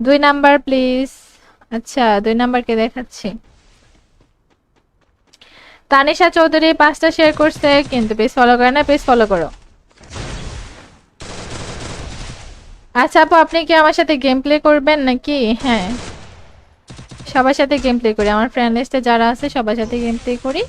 2 number please. আচ্ছা 2 নাম্বারকে দেখাচ্ছি। তানিশা চৌধুরী 5টা শেয়ার করছে কিন্তু পেজ ফলো করে না, পেজ ফলো করো। আচ্ছা আপু আপনি কি আমার সাথে গেম প্লে করবেন নাকি? হ্যাঁ সবার সাথে গেম প্লে করি, আমার ফ্রেন্ড লিস্টে যারা আছে সবার সাথে গেম প্লে করি।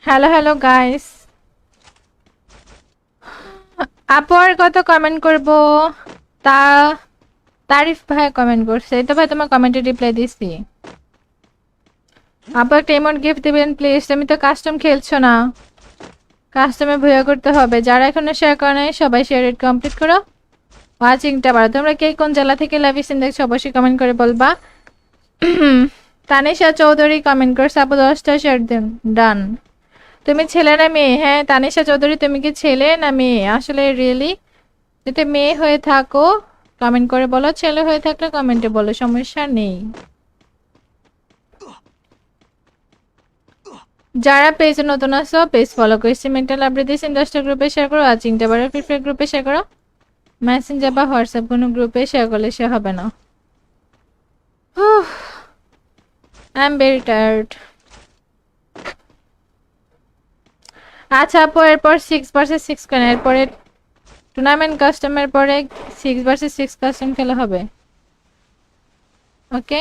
হ্যালো হ্যালো গাইস, আপু আর কত কমেন্ট করব? তা তারিফ ভাই কমেন্ট করছে, এই তো ভাই তোমার কমেন্টে রিপ্লাই দিছি। আপু একটা ইমোট গিফট দিবেন প্লিজ, তুমি তো কাস্টম খেলছো না, কাস্টমে ভুয়া করতে হবে। যারা এখনো শেয়ার করে নাই সবাই শেয়ার রেট কমপ্লিট করো, ওয়াচিংটা বাড়ো। তোমরা কে কোন জেলা থেকে লাইভ স্ট্রিম দেখছো অবশ্যই কমেন্ট করে বলবা। তানিশা চৌধুরী কমেন্ট করছে আপু 10টা শেয়ার দেন, ডান। তুমি ছেলে না মেয়ে? হ্যাঁ তানিশা চৌধুরী তুমি কি ছেলে না মেয়ে আসলে রিয়েলি? যদি মেয়ে হয়ে থাকো কমেন্ট করে বলো, ছেলে হয়ে থাকলে কমেন্টে বলো, সমস্যা নেই। যারা পেজে নতুন আসো পেজ ফলো করেছি, মেন্টাল আপডেট দিয়েছি, 10টা গ্রুপে শেয়ার করো, আর চিন্তা পারো ফ্রি গ্রুপে শেয়ার করো, মেসেঞ্জার বা হোয়াটসঅ্যাপ কোনো গ্রুপে শেয়ার করলে সে হবে না। I am very tired. আচ্ছা আপু এরপর 6 vs 6 কেন? এরপরে টুর্নামেন্ট কাস্টমের পরে 6 vs 6 কাস্টম খেলা হবে, ওকে?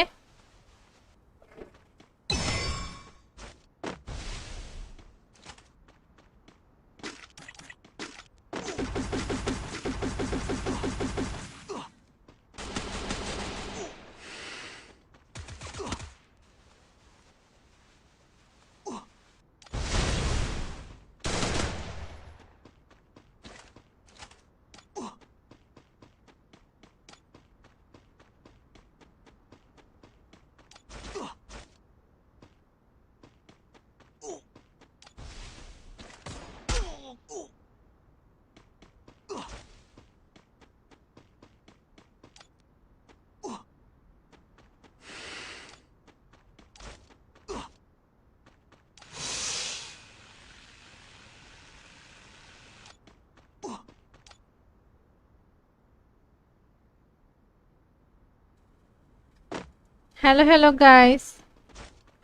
হ্যালো হ্যালো গাইস,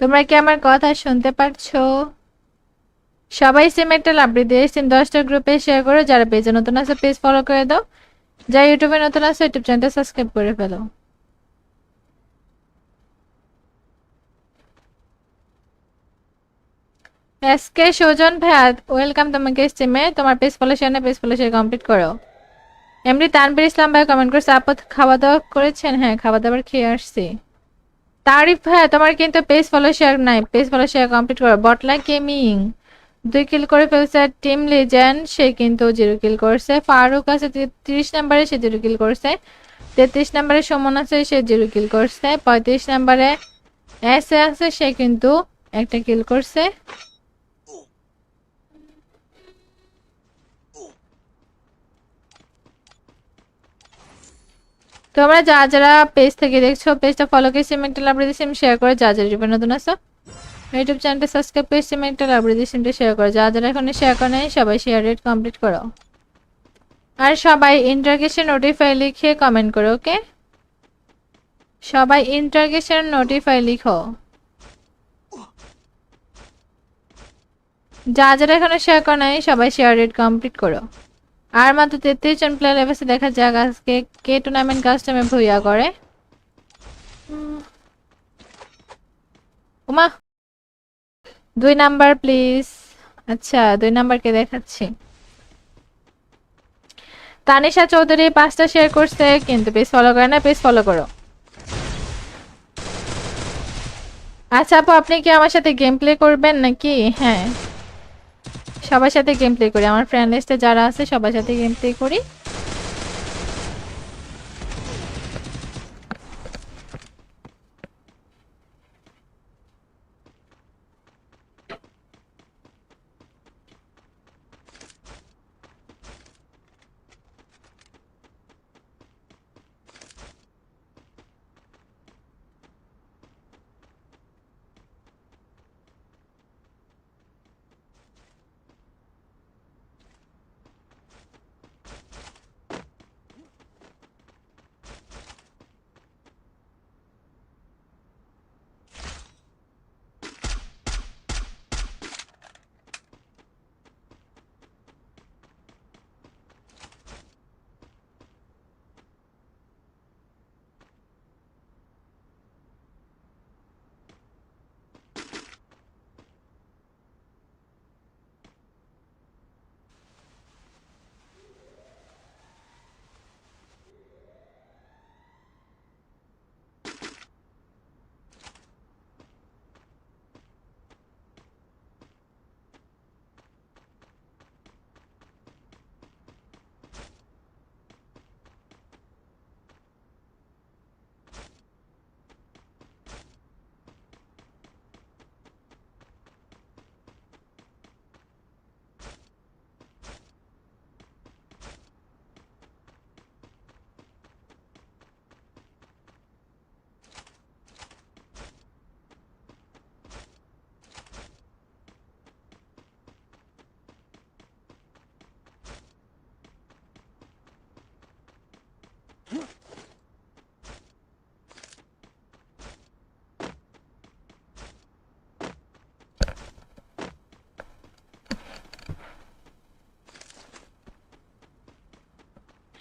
তোমরা কি আমার কথা শুনতে পারছো? সবাই সেম একটা লাভলি দিয়ে সেম 10টা গ্রুপে শেয়ার করো, যারা পেজে নতুন আছে পেজ ফলো করে দাও, যারা ইউটিউবে নতুন আছে ইউটিউব চ্যানেলটা সাবস্ক্রাইব করে ফেলো। এসকে সুজন ভাই ওয়েলকাম তোমাকে স্ট্রিমে, তোমার পেজ ফলো শেয়ার না পেজ ফলো শেয়ার কমপ্লিট করো। এমনি তানভীর ইসলাম ভাই কমেন্ট করছে, আপু খাওয়া দাওয়া করেছেন? হ্যাঁ, খাওয়া দাওয়ার খেয়ে আসছি। তারিফ ভাই, তোমার কিন্তু পেজ ফলো শেয়ার নাই, পেজ ফলো শেয়ার কমপ্লিট করো। বটলা গেমিং 2 কিল করে ফেলছে। টিম লিজেন্ড সে কিন্তু 0 কিল করছে। ফারুক আছে 30 নম্বরে, সে 0 কিল করছে। 33 নম্বরে সুমন আছে, সে 0 কিল করছে। 35 নম্বরে এসে আছে, সে কিন্তু 1টা কিল করছে। তোমরা যারা পেজ থেকে দেখছো, পেজটা ফলো করে সিমেন্ট লাইব্রেরি সিম শেয়ার করে, যারা নতুন আছো ইউটিউব চ্যানেলটা সাবস্ক্রাইব করে সিমেন্ট লাইব্রেরি সিমটা শেয়ার করো। যারা এখন শেয়ার করে নাই সবাই শেয়ার রেট কমপ্লিট করো। আর সবাই ইন্টারগেশন নোটিফাই লিখে কমেন্ট করো, ওকে? সবাই ইন্টারগেশন নোটিফাই লিখো। যারা এখনো শেয়ার করে নাই সবাই শেয়ার রেট কমপ্লিট করো। আর মাত্র 33 জন প্লেয়ার লেভেলে দেখা যাক আজকে কে টুর্নামেন্ট কাস্টমে ভুইয়া করে। Uma 2 number please. আচ্ছা 2 নাম্বারকে দেখাচ্ছি। তানিশা চৌধুরী 5টা শেয়ার করছে কিন্তু পেজ ফলো করে না, পেজ ফলো করো। আচ্ছা আপু, আপনি কি আমার সাথে গেম প্লে করবেন নাকি? হ্যাঁ, সবার সাথে গেম প্লে করি, আমার ফ্রেন্ড লিস্টে যারা আছে সবার সাথে গেম প্লে করি।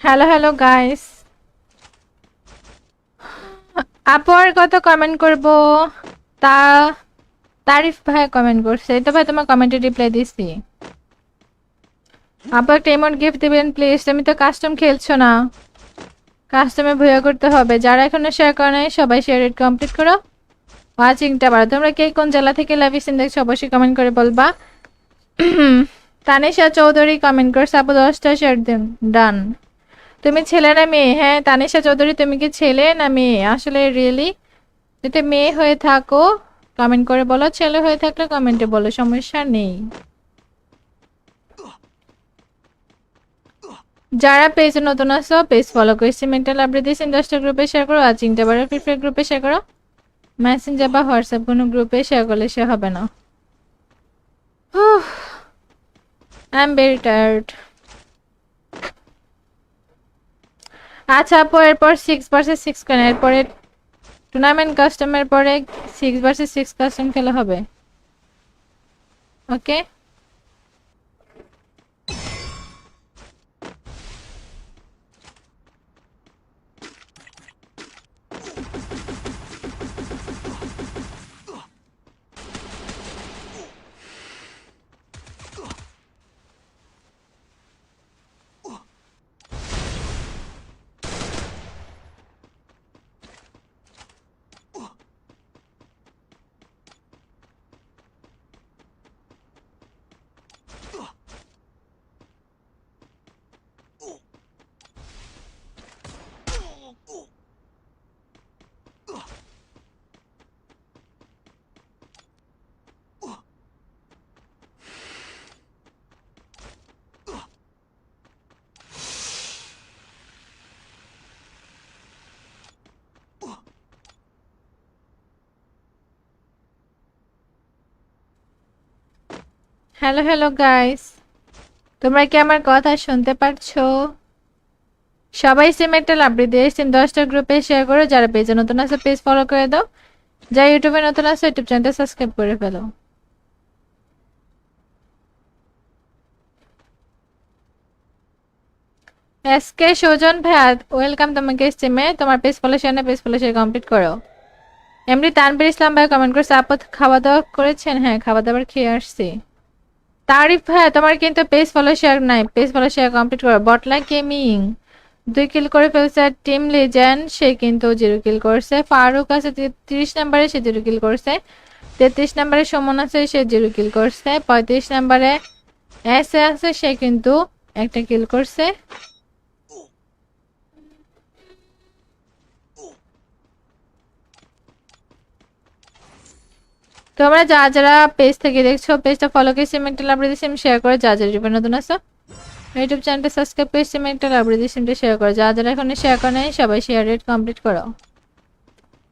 হ্যালো হ্যালো গাইস, আপু আর কত কমেন্ট করব? তা তারিফ ভাই কমেন্ট করছে, এই তো ভাই তোমার কমেন্টে রিপ্লাই দিছি। আপু একটা ইমোট গিফট দিবেন প্লিজ। তুমি তো কাস্টম খেলছো না, কাস্টমে ভুয়া করতে হবে। যারা এখনো শেয়ার করে নাই সবাই শেয়ার রেট কমপ্লিট করো। ওয়াচিংটা বাড়ো। তোমরা কে কোন জেলা থেকে লাইভ স্ট্রিম দেখছো অবশ্যই কমেন্ট করে বলবা। তানিশা চৌধুরী কমেন্ট করছে, আপু 10টা শেয়ার দিন। ডান। তুমি ছেলে না মেয়ে? হ্যাঁ তানিশা চৌধুরী, তুমি কি ছেলে না মেয়ে? আসলে রিয়েলি যদি মেয়ে হয়ে থাকো কমেন্ট করে বলো, ছেলে হয়ে থাকলে কমেন্টে বলো, সমস্যা নেই। যারা পেজে নতুন আসো পেজ ফলো করে সিমেন্টাল আপডেট দিয়েছেন 10টা গ্রুপে শেয়ার করো। আর চিন্তা বারো ফ্রি গ্রুপে শেয়ার করো। মেসেঞ্জার বা হোয়াটসঅ্যাপ কোনো গ্রুপে শেয়ার করলে সে হবে না। I am very tired. আচ্ছা আপু, এরপর 6 vs 6 কেন? এরপরে টুর্নামেন্ট কাস্টমের পরে 6 vs 6 কাস্টম খেলা হবে, ওকে? হ্যালো হ্যালো গাইস, তোমরা কি আমার কথা শুনতে পারছো? সবাই সিম একটা লাভলি দিয়ে সিম 10টা গ্রুপে শেয়ার করো। যারা পেজে নতুন আছে পেজ ফলো করে দাও, যারা ইউটিউবে নতুন আছে ইউটিউব চ্যানেলটা সাবস্ক্রাইব করে ফেলো। এসকে সুজন ভাইয়া, ওয়েলকাম তোমাকে সিমে। তোমার পেজ ফলো শেয়ার না পেজ ফলো শেয়ার কমপ্লিট করো। এমনি তানভীর ইসলাম ভাই কমেন্ট করছে, আপদ খাওয়া দাওয়া করেছেন? হ্যাঁ, খাওয়া দাওয়ার খেয়ে আসছি। তারিফ ভাইয়া, তোমার কিন্তু পেজ ফলো শেয়ার নাই, পেজ ফলো শেয়ার কমপ্লিট করো। বটলা গেমিং 2 কিল করে ফেলছে। আর টিম লিজেন্ড সে কিন্তু 0 কিল করছে। ফারুক আছে 30 নম্বরে, সে 0 কিল করছে। 33 নম্বরে সুমন আছে, সে 0 কিল করছে। 35 নম্বরে এস আছে, সে কিন্তু একটা কিল করছে। তোমরা যারা পেজ থেকে দেখছো পেজটা ফলো করে সিম একটা লাভ দিয়ে সিম শেয়ার করে। যারা নতুন আছো ইউটিউব চ্যানেলটা সাবস্ক্রাইব করে সিম একটা লাভ দিয়ে সিমটা শেয়ার করো। যারা এখন শেয়ার করে নাই সবাই শেয়ার রেট কমপ্লিট করো।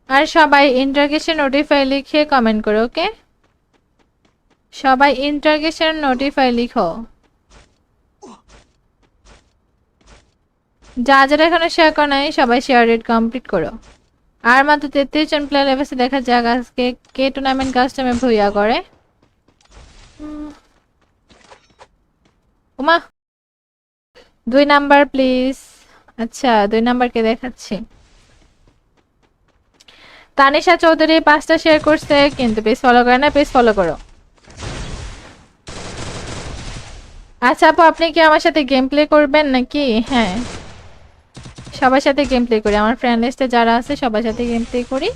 আর সবাই ইন্টারগেশন নোটিফাই লিখে কমেন্ট করো, ওকে? সবাই ইন্টারগেশন নোটিফাই লিখো। যারা এখনো শেয়ার করে নাই সবাই শেয়ার রেট কমপ্লিট করো। আর মাত্র 33 জন প্লেয়ার লেভেলে দেখা যাক আজকে কে টুর্নামেন্ট কাস্টমে ভুইয়া করে। Uma 2 number please. আচ্ছা 2 নাম্বারকে দেখাচ্ছি। তানিশা চৌধুরী 5টা শেয়ার করছে কিন্তু পেজ ফলো করে না, পেজ ফলো করো। আচ্ছা আপু, আপনি কি আমার সাথে গেম প্লে করবেন নাকি? হ্যাঁ, সবার সাথে গেম প্লে করি। আমার ফ্রেন্ড লিস্টে যারা আছে সবার সাথে গেম প্লে করি।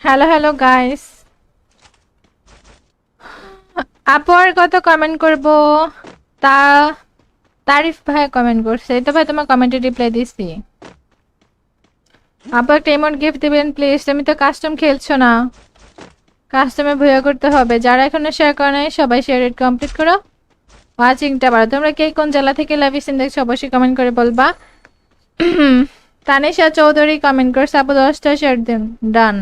হ্যালো হ্যালো গাইস, আপু আর কত কমেন্ট করব? তা তারিফ ভাই কমেন্ট করছে, তো ভাই তোমার কমেন্টে রিপ্লাই দিছি। আপু একটা ইমোট গিফট দিবেন প্লিজ। তুমি তো কাস্টম খেলছো না, কাস্টমে ভুয়া করতে হবে। যারা এখনো শেয়ার করে নাই সবাই শেয়ার রেট কমপ্লিট করো। ওয়াচিংটা বাড়ো। তোমরা কে কোন জেলা থেকে লাইভ স্ট্রিম দেখছো অবশ্যই কমেন্ট করে বলবা। তানিশা চৌধুরী কমেন্ট করছে, আপু 10টা শেয়ার দেন। ডান।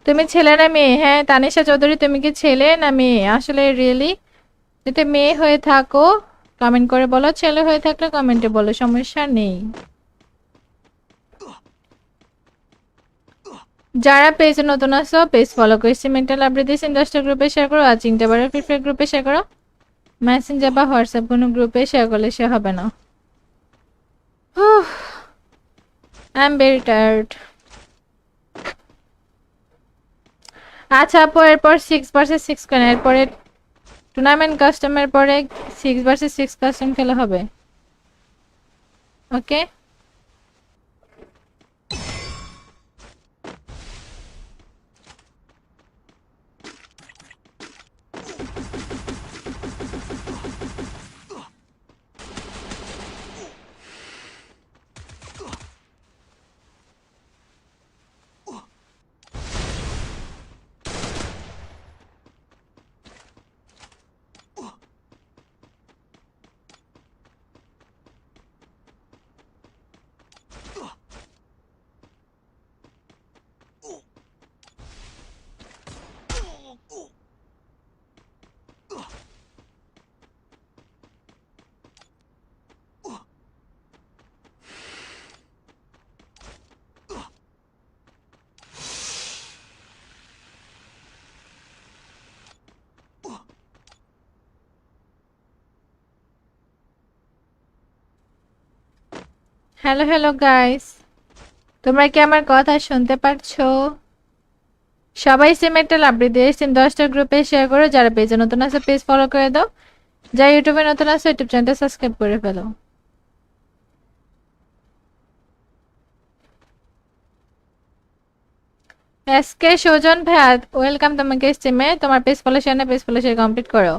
তুমি ছেলে না মেয়ে? হ্যাঁ তানিশা চৌধুরী, তুমি কি ছেলে না মেয়ে? আসলে রিয়েলি যদি মেয়ে হয়ে থাকো কমেন্ট করে বলো, ছেলে হয়ে থাকলে কমেন্টে বলো, সমস্যা নেই। যারা পেজে নতুন আসো পেজ ফলো করেছি, মেন্টাল আপডেট দিয়েছি 10টা গ্রুপে শেয়ার করো। আর চিন্তা বারে ফ্রি গ্রুপে শেয়ার করো। মেসেঞ্জার বা হোয়াটসঅ্যাপ কোনো গ্রুপে শেয়ার করলে সে হবে না। I am very tired. আচ্ছা আপু, এরপর 6 ভার্সেস 6 কেন? এরপরে টুর্নামেন্ট কাস্টমের পরে 6 vs 6 কাস্টম খেলা হবে। ওকে, হ্যালো হ্যালো গাইস, তোমরা কি আমার কথা শুনতে পারছো? সবাই সিম একটা লাভলি দিয়ে সিম 10টা গ্রুপে শেয়ার করো। যারা পেজে নতুন আছে পেজ ফলো করে দাও, যারা ইউটিউবে নতুন আছে ইউটিউব চ্যানেলটা সাবস্ক্রাইব করে ফেলো। এসকে সুজন ভাইয়া ওয়েলকাম তোমাকে সিমে। তোমার পেজ ফলো শেয়ার না পেজ ফলো শেয়ার কমপ্লিট করো।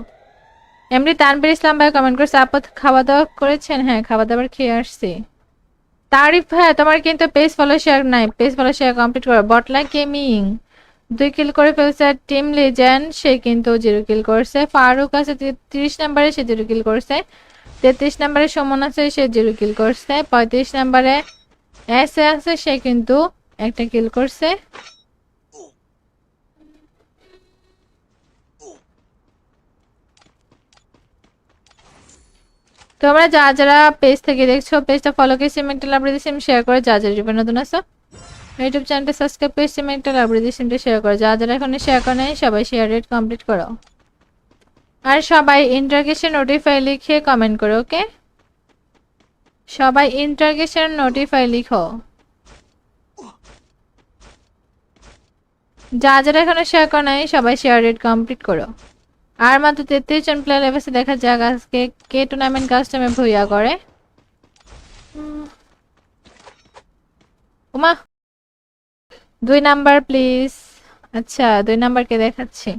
এমনি তানভীর ইসলাম ভাই কমেন্ট করছে আপদ খাওয়া দাওয়া করেছেন? হ্যাঁ, খাওয়া দাওয়ার খেয়ে আসছি। তারিফ ভাইয়া তোমার কিন্তু পেজ ফলো শেয়ার নাই, পেজ ফলো শেয়ার কমপ্লিট করো। বটলা গেমিং 2 কিল করে ফেলছে। টিম লিজেন্ড সে কিন্তু 0 কিল করছে। ফারুক আছে 30 নম্বরে, সে 0 কিল করছে। 33 নম্বরে সুমন আছে, সে 0 কিল করছে। 35 নম্বরে এস আছে, সে কিন্তু একটা কিল করছে। তোমরা যারা পেজ থেকে দেখছো পেজটা ফলো করে সিমেন্ট লাইব্রেরি সিম শেয়ার করে। যারা যারা নতুন আসো ইউটিউব চ্যানেলটা সাবস্ক্রাইব করে সিমেন্ট লাইব্রেরি সিমটা শেয়ার করো। যারা এখন শেয়ার করে নাই সবাই শেয়ার রেট কমপ্লিট করো। আর সবাই ইন্টারগেশন নোটিফাই লিখে কমেন্ট করো। ওকে, সবাই ইন্টারগেশন নোটিফাই লিখো। যারা এখানে শেয়ার করে নাই সবাই শেয়ার রেট কমপ্লিট করো। আর মাত্র 33 জন প্লেয়ার লেভেলে দেখা যাক আজকে কে টুর্নামেন্ট কাস্টমে ভুইয়া করে। Uma 2 number please. আচ্ছা 2 নাম্বারকে দেখাচ্ছি।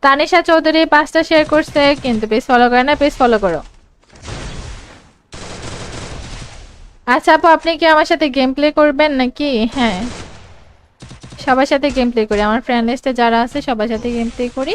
তানিশা চৌধুরী 5টা শেয়ার করছে কিন্তু পেজ ফলো করে না, পেজ ফলো করো। আচ্ছা আপু, আপনি কি আমার সাথে গেম প্লে করবেন নাকি? হ্যাঁ, সবার সাথে গেম প্লে করি। আমার ফ্রেন্ড লিস্টে যারা আছে সবার সাথে গেম প্লে করি।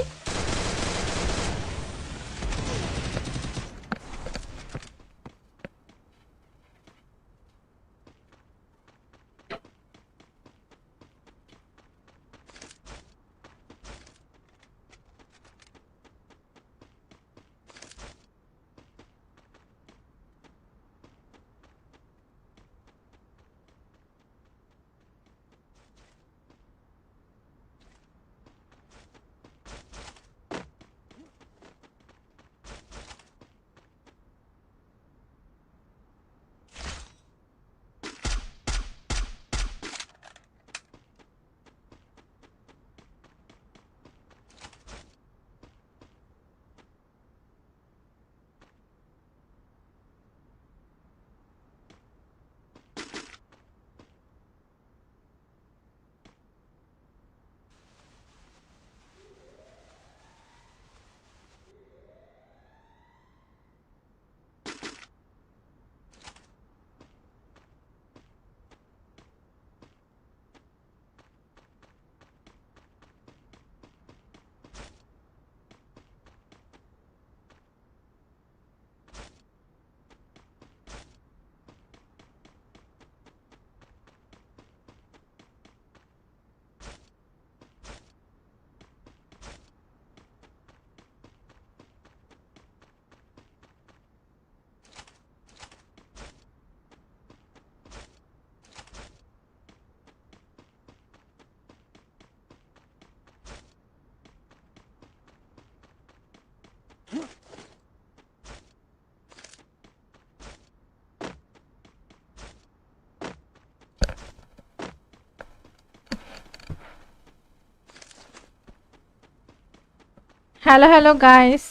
হ্যালো হ্যালো গাইস,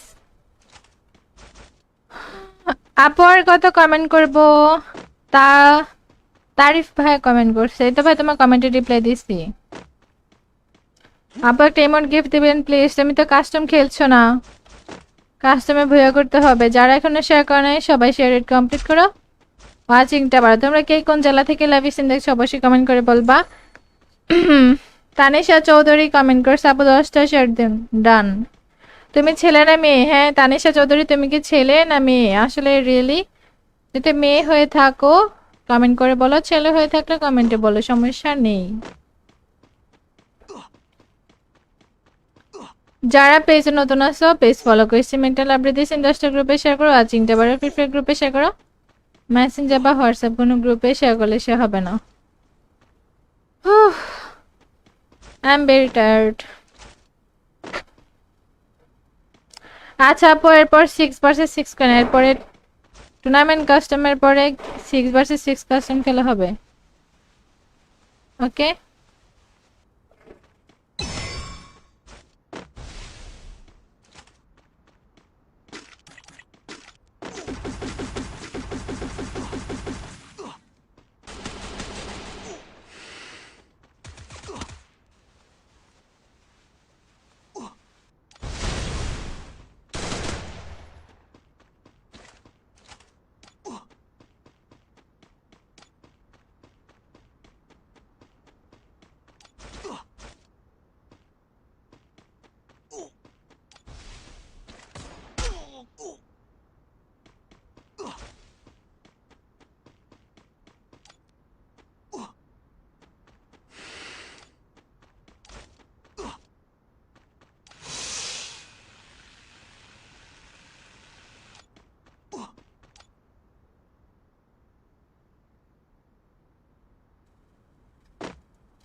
আপু আর কত কমেন্ট করব? তা তারিফ ভাই কমেন্ট করছে, এই তো ভাই তোমার কমেন্টে রিপ্লাই দিছি। আপু একটা ইমোট গিফট দিবেন প্লিজ। তুমি তো কাস্টম খেলছো না, কাস্টমে ভুয়া করতে হবে। যারা এখনো শেয়ার করে নাই সবাই শেয়ার রেট কমপ্লিট করো, ওয়াচিংটা বাড়ো। তোমরা কে কোন জেলা থেকে লাইভ স্ট্রিম দেখছো অবশ্যই কমেন্ট করে বলবা। তানিশা চৌধুরী কমেন্ট করছে, আপু 10টা শেয়ার দিন। ডান। তুমি ছেলে না মেয়ে? হ্যাঁ তানিশা চৌধুরী, তুমি কি ছেলে না মেয়ে? আসলে রিয়েলি যদি মেয়ে হয়ে থাকো কমেন্ট করে বলো, ছেলে হয়ে থাকলে কমেন্টে বলো, সমস্যা নেই। যারা পেজে নতুন আসো পেজ ফলো করেছি, মেন্টাল আপডেট দিয়েছি 10টা গ্রুপে শেয়ার করো, আর চিন্তা পারো ফ্রি গ্রুপে শেয়ার করো। মেসেঞ্জার বা হোয়াটসঅ্যাপ কোনো গ্রুপে শেয়ার করলে সে হবে না। I am very tired. আচ্ছা আপু, এরপর 6 vs 6 কেন? এরপরে টুর্নামেন্ট কাস্টমের পরে 6 vs 6 কাস্টম খেলা হবে, ওকে?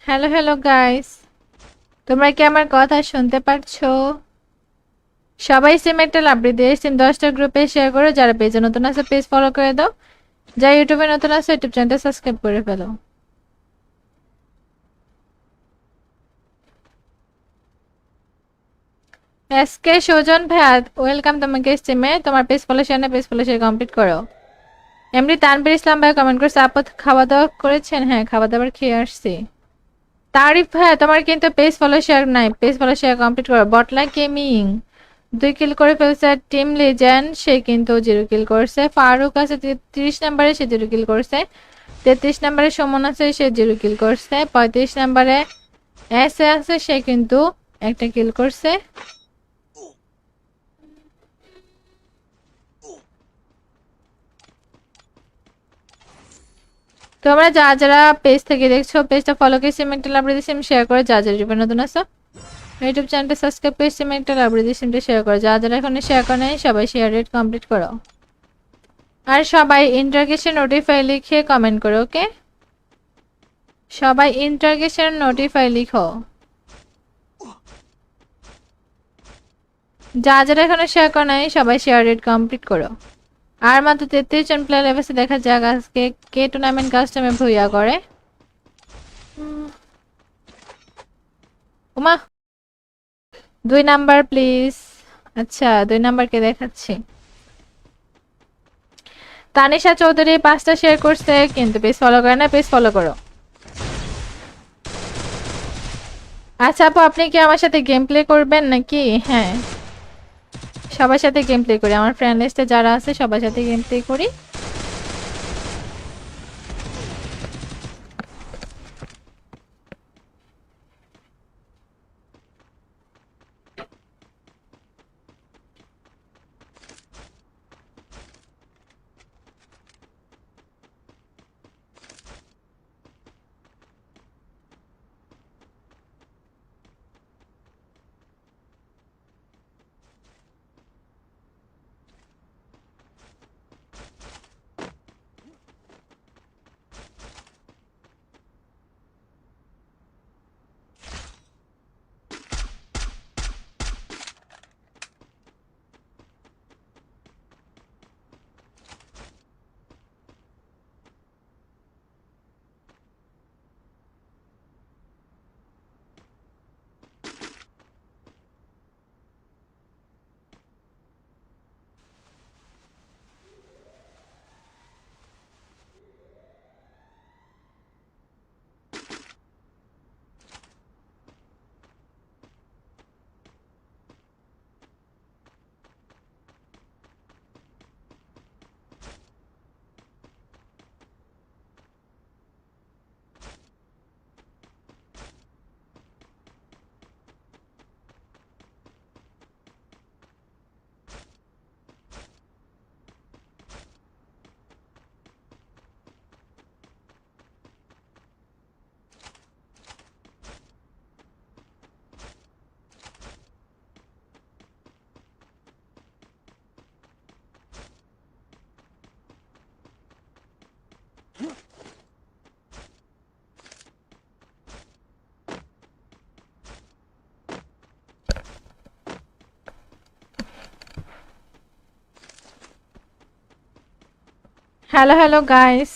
হ্যালো হ্যালো গাইস, তোমরা কি আমার কথা শুনতে পারছো? সবাই সেম একটা লাভলি দিয়ে সেম 10টা গ্রুপে শেয়ার করো। যারা পেজে নতুন আছে পেজ ফলো করে দাও, যারা ইউটিউবে নতুন আছে ইউটিউব চ্যানেলটা সাবস্ক্রাইব করে ফেলো। এসকে সুজন ভাই ওয়েলকাম তোমাকে স্ট্রিমে। তোমার পেজ ফলো শেয়ার না, পেজ ফলো শেয়ার কমপ্লিট করো। এমনি তানভীর ইসলাম ভাই কমেন্ট করছে, আপদ খাওয়া দাওয়া করেছেন? হ্যাঁ খাওয়া দাওয়ার খেয়ে আসছি। তারিফ ভাই তোমার কিন্তু পেজ ফলো শেয়ার নাই, পেজ ফলো শেয়ার কমপ্লিট করো। বটলা গেমিং 2 কিল করে ফেলছে। টিম লিজেন্ড সে কিন্তু 0 কিল করছে। ফারুক আছে 30 নম্বরে, সে 0 কিল করছে। 33 নম্বরে সুমন আছে, সে 0 কিল করছে। 35 নম্বরে এস আছে, সে কিন্তু একটা কিল করছে। তোমরা যারা পেজ থেকে দেখছো পেজটা ফলো করে সিমেন্ট লাইব্রেরি দিছি শেয়ার করে, যারা যারা নতুন আছো ইউটিউব চ্যানেলটা সাবস্ক্রাইব করে সিমেন্ট লাইব্রেরি দিছি শেয়ার করো। যারা যারা এখন শেয়ার করে নাই সবাই শেয়ার রেট কমপ্লিট করো, আর সবাই ইন্টারগেশন নোটিফাই লিখে কমেন্ট করো, ওকে? সবাই ইন্টারগেশন নোটিফাই লিখো। যারা যারা এখনো শেয়ার করে নাই সবাই শেয়ার রেট কমপ্লিট করো। আর মাত্র 33 জন প্লেয়ার লেভেলে দেখা যাক আজকে কে টুর্নামেন্ট কাস্টমে ভুইয়া করে। Uma 2 number please. আচ্ছা 2 নাম্বারকে দেখাচ্ছি। তানিশা চৌধুরী 5টা শেয়ার করছে কিন্তু পেজ ফলো করে না, পেজ ফলো করো। আচ্ছা আপু, আপনি কি আমার সাথে গেম প্লে করবেন নাকি? হ্যাঁ সবার সাথে গেম প্লে করি, আমার ফ্রেন্ড লিস্টে যারা আছে সবার সাথে গেম প্লে করি। হ্যালো হ্যালো গাইস,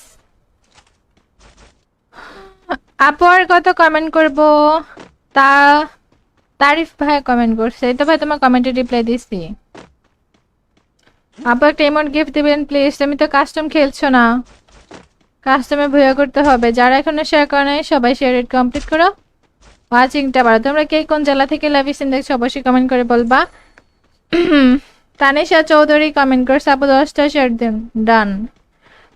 আপু আর কত কমেন্ট করব? তা তারিফ ভাই কমেন্ট করছে, এই তো ভাই তোমার কমেন্টে রিপ্লাই দিছি। আপু একটা ইমোট গিফট দিবেন প্লিজ। তুমি তো কাস্টম খেলছো না, কাস্টমে ভুয়া করতে হবে। যারা এখনো শেয়ার করে নাই সবাই শেয়ার রেট কমপ্লিট করো, ওয়াচিংটা বাড়ো। তোমরা কে কোন জেলা থেকে লাইভ স্ট্রিম দেখছো অবশ্যই কমেন্ট করে বলবা। তানিশা চৌধুরী কমেন্ট করছে, আপু 10টা শেয়ার দিন। ডান।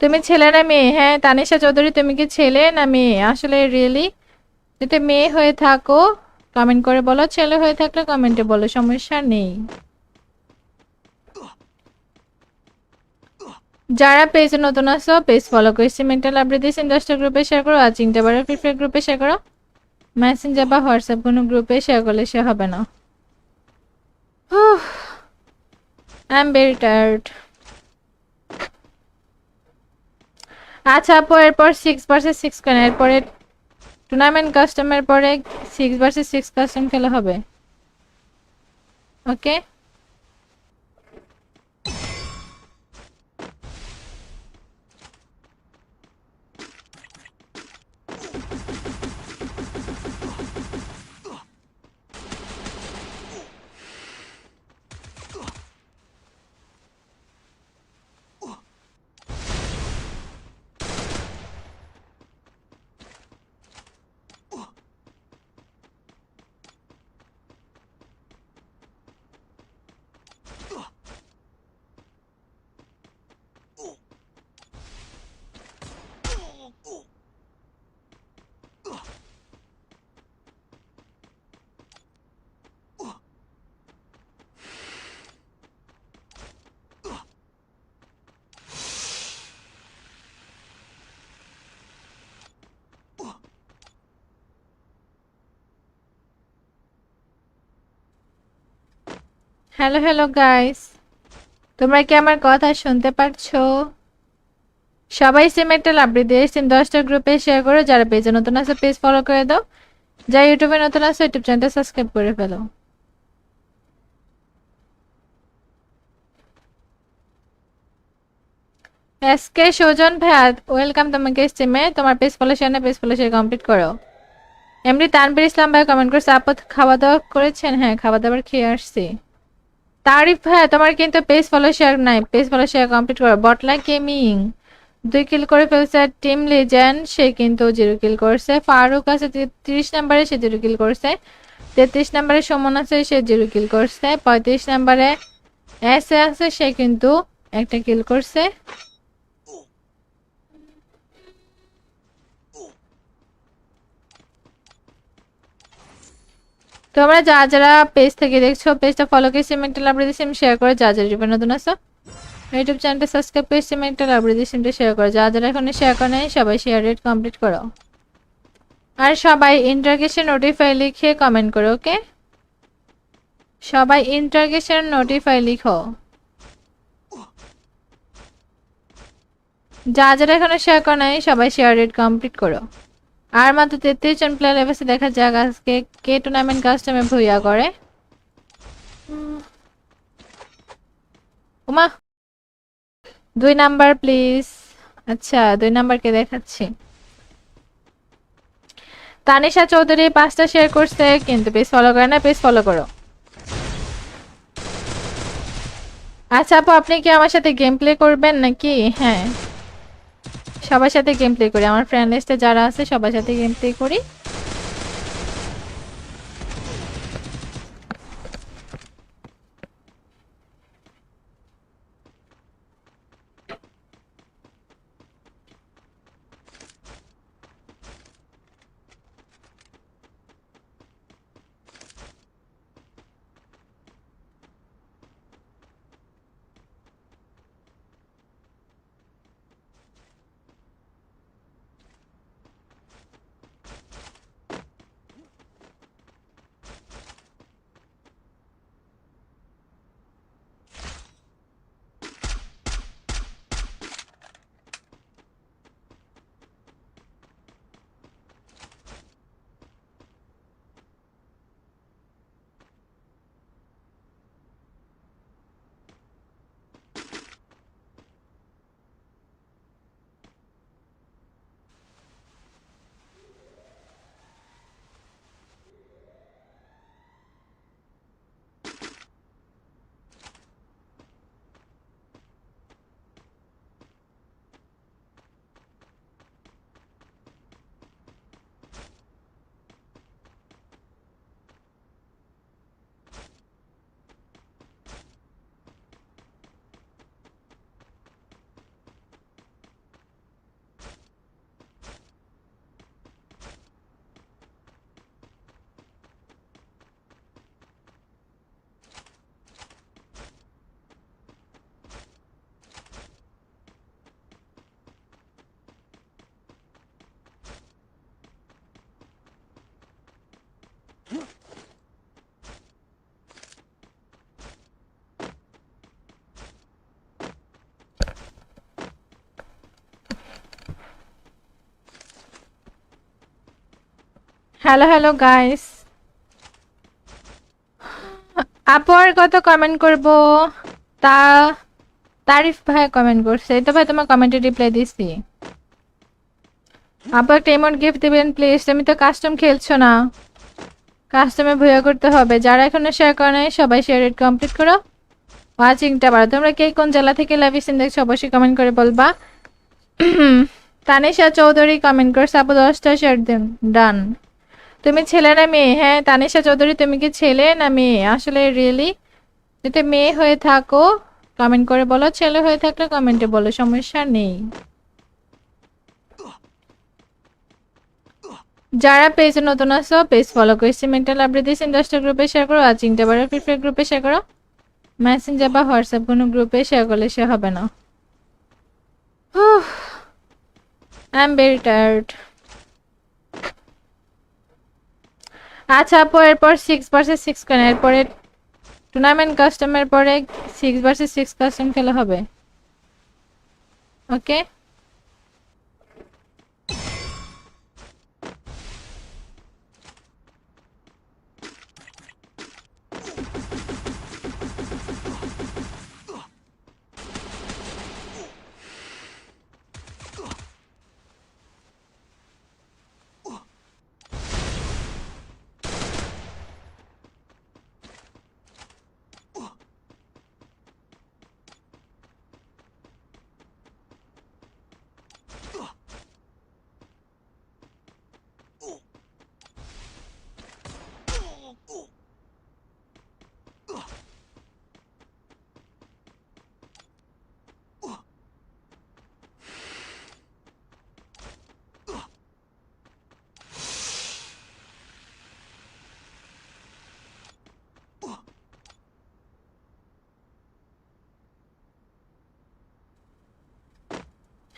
তুমি ছেলে না মেয়ে? হ্যাঁ তানিশা চৌধুরী, তুমি কি ছেলে না মেয়ে? আসলে রিয়েলি যদি মেয়ে হয়ে থাকো কমেন্ট করে বলো, ছেলে হয়ে থাকলে কমেন্টে বলো, সমস্যা নেই। যারা পেজে নতুন আসো পেজ ফলো করে মেন্টাল আপডেট দিয়েছেন 10টা গ্রুপে শেয়ার করো, আর চিন্তা বারো ফ্রি গ্রুপে শেয়ার করো। মেসেঞ্জার বা হোয়াটসঅ্যাপ কোনো গ্রুপে শেয়ার করলে সে হবে না। I am very tired. আচ্ছা আপু, এরপর 6 vs 6 কেন? এরপরে টুর্নামেন্ট কাস্টমের পরে 6 vs 6 কাস্টম খেলা হবে, ওকে? হ্যালো হ্যালো গাইস, তোমরা কি আমার কথা শুনতে পারছো? সবাই সিম একটা লাভলি দিয়ে সিম 10টা গ্রুপে শেয়ার করো। যারা পেজে নতুন আছে পেজ ফলো করে দাও, যারা ইউটিউবে নতুন আছে ইউটিউব চ্যানেলটা সাবস্ক্রাইব করে ফেলো। এসকে সুজন ভাইয়া ওয়েলকাম তোমাকে সিমে। তোমার পেজ ফলো শেয়ার না পেজ ফলো শেয়ার কমপ্লিট করো। এমনি তানভীর ইসলাম ভাই কমেন্ট করছে, আপু খাওয়া দাওয়া করেছেন? হ্যাঁ খাওয়া দাওয়ার খেয়ে আসছি। তারিফ ভাইয়া তোমার কিন্তু পেজ ফলো শেয়ার নাই, পেজ ফলো শেয়ার কমপ্লিট করো। বটলা গেমিং 2 কিল করে ফেলছে। টিম লিজেন্ড সে কিন্তু 0 কিল করছে। ফারুক আছে 30 নম্বরে, সে 0 কিল করছে। 33 নম্বরে সুমন আছে, সে 0 কিল করছে। 35 নম্বরে এস আছে, সে কিন্তু একটা কিল করছে। তোমরা যা যারা পেজ থেকে দেখছো পেজটা ফলো করে সিমেন্টাল আপডেট সিম শেয়ার করে, যা যারা ইউটিউবে নতুন আছো ইউটিউব চ্যানেলটা সাবস্ক্রাইব করে সিমেন্টাল আপডেট সিমটা শেয়ার করো। যা যারা এখন শেয়ার করে নাই সবাই শেয়ার রেট কমপ্লিট করো। আর সবাই ইন্টারগেশন নোটিফাই লিখে কমেন্ট করো, ওকে? সবাই ইন্টারগেশন নোটিফাই লিখো। যা যারা এখনো শেয়ার করে নাই সবাই শেয়ার রেট কমপ্লিট করো। আর মাত্র 33 জন প্লেয়ার লেভেলে দেখা যাক আজকে কে টুর্নামেন্ট কাস্টমে ভুইয়া করে। Uma 2 number please. আচ্ছা 2 নাম্বারকে দেখাচ্ছি। তানিশা চৌধুরী 5টা শেয়ার করছে কিন্তু পেজ ফলো করে না, পেজ ফলো করো। আচ্ছা আপু, আপনি কি আমার সাথে গেম প্লে করবেন নাকি? হ্যাঁ সবার সাথে গেম প্লে করি, আমার ফ্রেন্ড লিস্টে যারা আছে সবার সাথে গেম প্লে করি। হ্যালো হ্যালো গাইস, আপু আর কত কমেন্ট করব? তা তারিফ ভাই কমেন্ট করছে, এই তো ভাই তোমার কমেন্টে রিপ্লাই দিছি। আপু একটা ইমোট গিফট দিবেন প্লিজ, তুমি তো কাস্টম খেলছো না, কাস্টমে ভুয়া করতে হবে। যারা এখনো শেয়ার করে নাই সবাই শেয়ার রেট কমপ্লিট করো, ওয়াচিংটা বাড়ো। তোমরা কে কোন জেলা থেকে লাইভ স্ট্রিম দেখছো অবশ্যই কমেন্ট করে বলবা। তানিশা চৌধুরী কমেন্ট করছে, আপু 10টা শেয়ার দেন। ডান। তুমি ছেলে না মেয়ে? হ্যাঁ তানিশা চৌধুরী, তুমি কি ছেলে না মেয়ে? আসলে রিয়েলি যদি মেয়ে হয়ে থাকো কমেন্ট করে বলো, ছেলে হয়ে থাকলে কমেন্টে বলো, সমস্যা নেই। যারা পেজে নতুন আসো পেজ ফলো করেছি, মেন্টাল আপডেট দিয়েছি 10টা গ্রুপে শেয়ার করো, আর চিন্তা পারো ফ্রি গ্রুপে শেয়ার করো। মেসেঞ্জার বা হোয়াটসঅ্যাপ কোনো গ্রুপে শেয়ার করলে সে হবে না। I am very tired. আচ্ছা আপু, এরপর 6 vs 6 কেন? এরপরে টুর্নামেন্ট কাস্টমের পরে 6 vs 6 কাস্টম খেলা হবে, ওকে?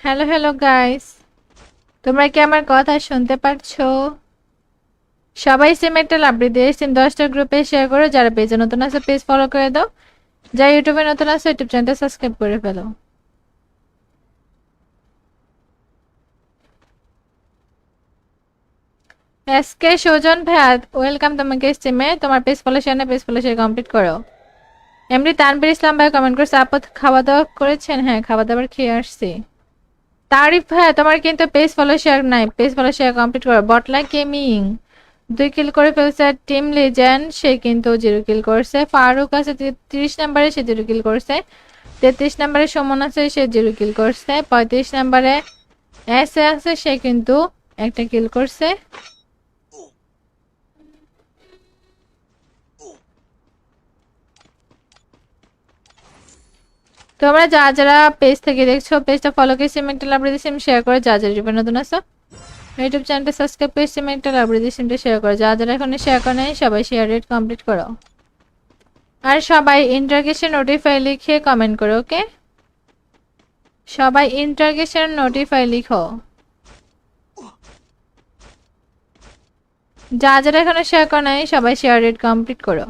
হ্যালো হ্যালো গাইস, তোমরা কি আমার কথা শুনতে পারছো? সবাই সেম একটা লাভলি দিয়ে সিম 10টা গ্রুপে শেয়ার করো, যারা পেজে নতুন আছে পেজ ফলো করে দাও, যারা ইউটিউবে নতুন আছে ইউটিউব চ্যানেলটা সাবস্ক্রাইব করে ফেলো। এসকে সুজন ভাইয়া ওয়েলকাম তোমাকে স্ট্রিমে। তোমার পেজ ফলো শেয়ার না পেজ ফলো শেয়ার কমপ্লিট করো। এমনি তানভীর ইসলাম ভাই কমেন্ট করছে, আপদ খাওয়া দাওয়া করেছেন? হ্যাঁ খাওয়া দাওয়ার খেয়ে আসছি। তারিফ ভাইয়া তোমার কিন্তু পেজ ফলো শেয়ার নাই, পেজ ফলো শেয়ার কমপ্লিট করো। বটলা গেমিং 2 কিল করে ফেলছে, টিম লিজেন্ড সে কিন্তু 0 কিল করছে। ফারুক আছে 30 নম্বরে, সে 0 কিল করছে। 33 নম্বরে সুমন আছে, সে 0 কিল করছে। 35 নম্বরে এস আছে, সে কিন্তু একটা কিল করছে। তোমরা যারা পেজ থেকে দেখছো পেজটা ফলো করে সিমেন্টাল লাইব্রেরি সিম শেয়ার করে, যারা যারা নতুন আসো ইউটিউব চ্যানেলটা সাবস্ক্রাইব করে সিমেন্টাল লাইব্রেরি সিমটা শেয়ার করো। যারা এখনো শেয়ার করে নাই সবাই শেয়ার রেট কমপ্লিট করো, আর সবাই ইন্টারগেশন নোটিফাই লিখে কমেন্ট করো, ওকে? সবাই ইন্টারগেশন নোটিফাই লিখো। যারা এখনো শেয়ার করে নাই সবাই শেয়ার রেট কমপ্লিট করো।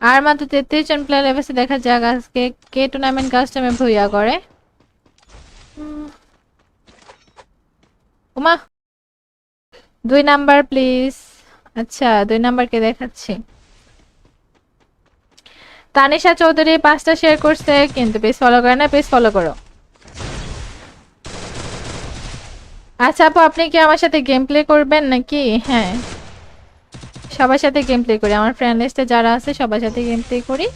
আর মাত্র 33 জন প্লেয়ার লেভেলে, দেখা যাক আজকে কে টুর্নামেন্ট কাস্টমে ভুইয়া করে। Uma 2 number please. আচ্ছা 2 নাম্বারকে দেখাচ্ছি। তানিশা চৌধুরী 5টা শেয়ার করছে কিন্তু পেজ ফলো করে না, পেজ ফলো করো। আচ্ছা আপু, আপনি কি আমার সাথে গেম প্লে করবেন নাকি? হ্যাঁ সবার সাথে গেম প্লে করি, আমার ফ্রেন্ড লিস্টে যারা আছে সবার সাথে গেম প্লে করি।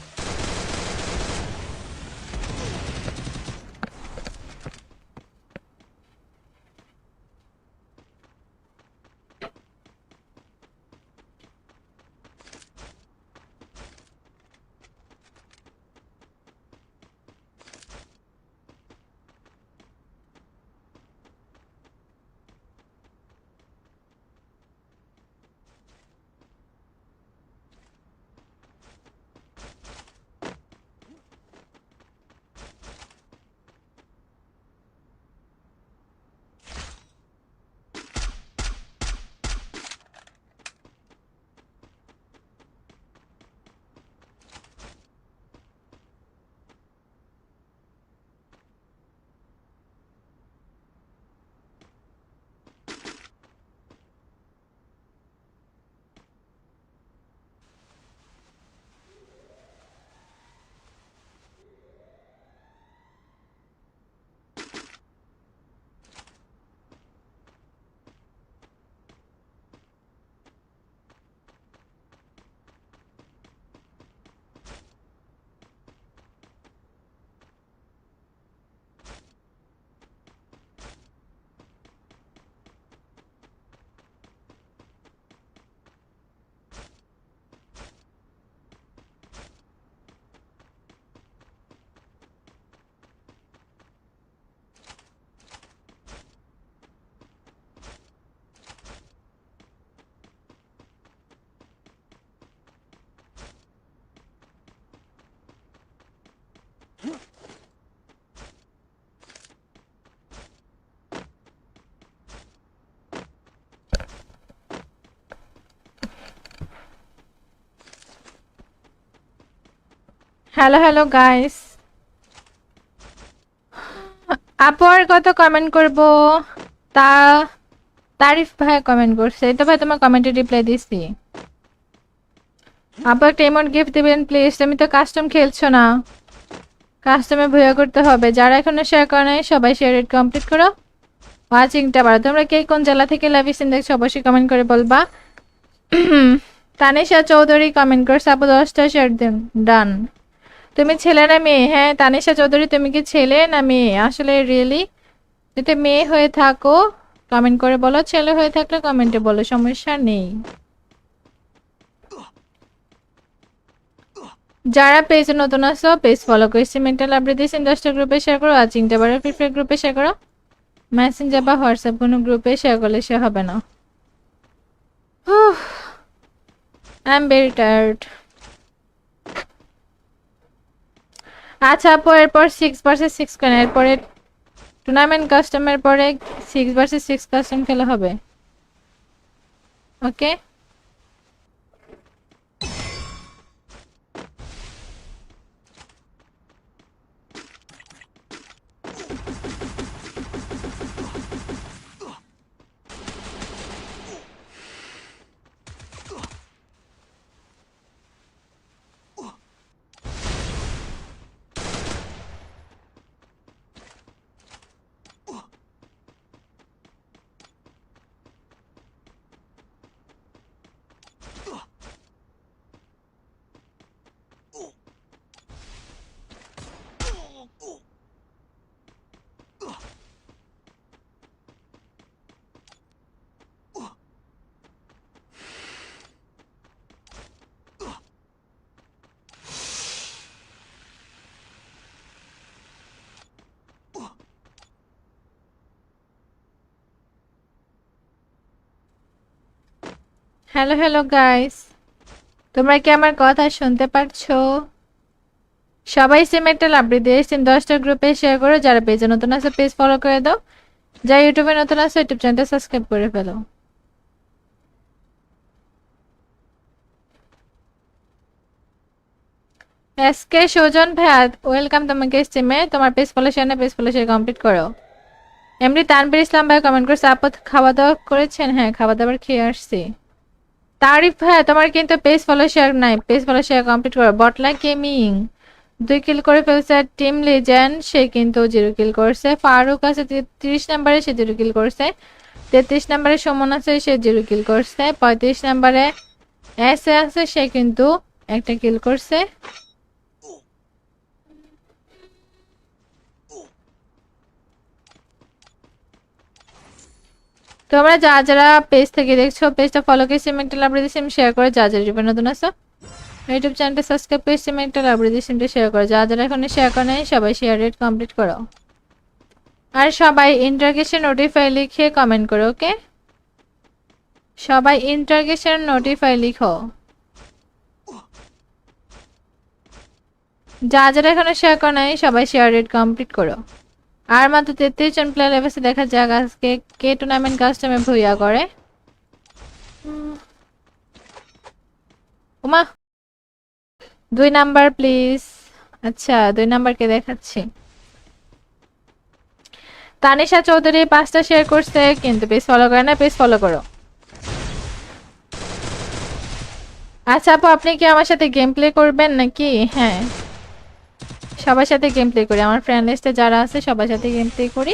হ্যালো হ্যালো গাইস, আপু আর কত কমেন্ট করব? তা তারিফ ভাই কমেন্ট করছে, এই তো ভাই তোমার কমেন্টে রিপ্লাই দিছি। আপু একটা ইমোট গিফট দিবেন প্লিজ। তুমি তো কাস্টম খেলছো না, কাস্টমে ভুয়া করতে হবে। যারা এখনো শেয়ার করে নাই সবাই শেয়ার রেট কমপ্লিট করো, ওয়াচিংটা বাড়ো। তোমরা কে কোন জেলা থেকে লাইভ স্ট্রিম দেখছো অবশ্যই কমেন্ট করে বলবা। তানিশা চৌধুরী কমেন্ট করছে, আপু 10টা শেয়ার দিন। ডান। তুমি ছেলে না মেয়ে? হ্যাঁ তানিশা চৌধুরী, তুমি কি ছেলে না মেয়ে? আসলে রিয়েলি যদি মেয়ে হয়ে থাকো কমেন্ট করে বলো, ছেলে হয়ে থাকলে কমেন্টে বলো, সমস্যা নেই। যারা পেজে নতুন আসো পেজ ফলো করেছি, মেন্টাল আপডেট দিয়েছি 10টা গ্রুপে শেয়ার করো, আর চিন্তা পারো ফ্রি ফায়ার গ্রুপে শেয়ার করো। মেসেঞ্জার বা হোয়াটসঅ্যাপ কোনো গ্রুপে শেয়ার করলে সে হবে না। I am very tired. আচ্ছা আপু, এরপর 6 vs 6 কেন? এরপরে টুর্নামেন্ট কাস্টমের পরে 6 vs 6 কাস্টম খেলা হবে, ওকে? হ্যালো হ্যালো গাইস, তোমরা কি আমার কথা শুনতে পারছো? সবাই সেম একটা লাভলি দিয়ে সেম 10টা গ্রুপে শেয়ার করো। যারা পেজে নতুন আছে পেজ ফলো করে দাও, যারা ইউটিউবে নতুন আছে ইউটিউব চ্যানেলটা সাবস্ক্রাইব করে ফেলো। এসকে সুজন ভাই ওয়েলকাম তোমাকে স্ট্রিমে। তোমার পেজ ফলো শেয়ার না, পেজ ফলো শেয়ার কমপ্লিট করো। এমনি তানভীর ইসলাম ভাই কমেন্ট করছে, আপদ খাওয়া দাওয়া করেছেন? হ্যাঁ খাওয়া দাওয়ার খেয়ে আসছি। তারিফ ভাই তোমার কিন্তু পেজ ফলো শেয়ার নাই, পেজ ফলো শেয়ার কমপ্লিট করো। বটলা গেমিং 2 কিল করে ফেলছে। টিম লিজেন্ড সে কিন্তু 0 কিল করছে। ফারুক আছে 30 নম্বরে, সে 0 কিল করছে। 33 নম্বরে সুমন আছে, সে 0 কিল করছে। 35 নম্বরে এস আছে, সে কিন্তু একটা কিল করছে। তোমরা যারা পেজ থেকে দেখছো পেজটা ফলো করে সিমেন্ট লাইব্রেরি দিছি শেয়ার করে, যারা যারা নতুন আছো ইউটিউব চ্যানেলটা সাবস্ক্রাইব করে সিমেন্ট লাইব্রেরি দিছি শেয়ার করো। যারা এখন শেয়ার করে নাই সবাই শেয়ার রেট কমপ্লিট করো, আর সবাই ইন্টারগেশন নোটিফাই লিখে কমেন্ট করো, ওকে? সবাই ইন্টারগেশন নোটিফাই লিখো। যারা এখনো শেয়ার করে নাই সবাই শেয়ার রেট কমপ্লিট করো। আর মাত্র 33 জন প্লেয়ার লেভেলে দেখা যাক আজকে কে টুর্নামেন্ট কাস্টমে ভুইয়া করে। ওমা 2 নাম্বার প্লিজ। আচ্ছা 2 নাম্বারকে দেখাচ্ছি। তানিশা চৌধুরী 5টা শেয়ার করছে কিন্তু পেজ ফলো করে না, পেজ ফলো করো। আচ্ছা আপু, আপনি কি আমার সাথে গেম প্লে করবেন নাকি? হ্যাঁ সবার সাথে গেম প্লে করি, আমার ফ্রেন্ড লিস্টে যারা আছে সবার সাথে গেম প্লে করি।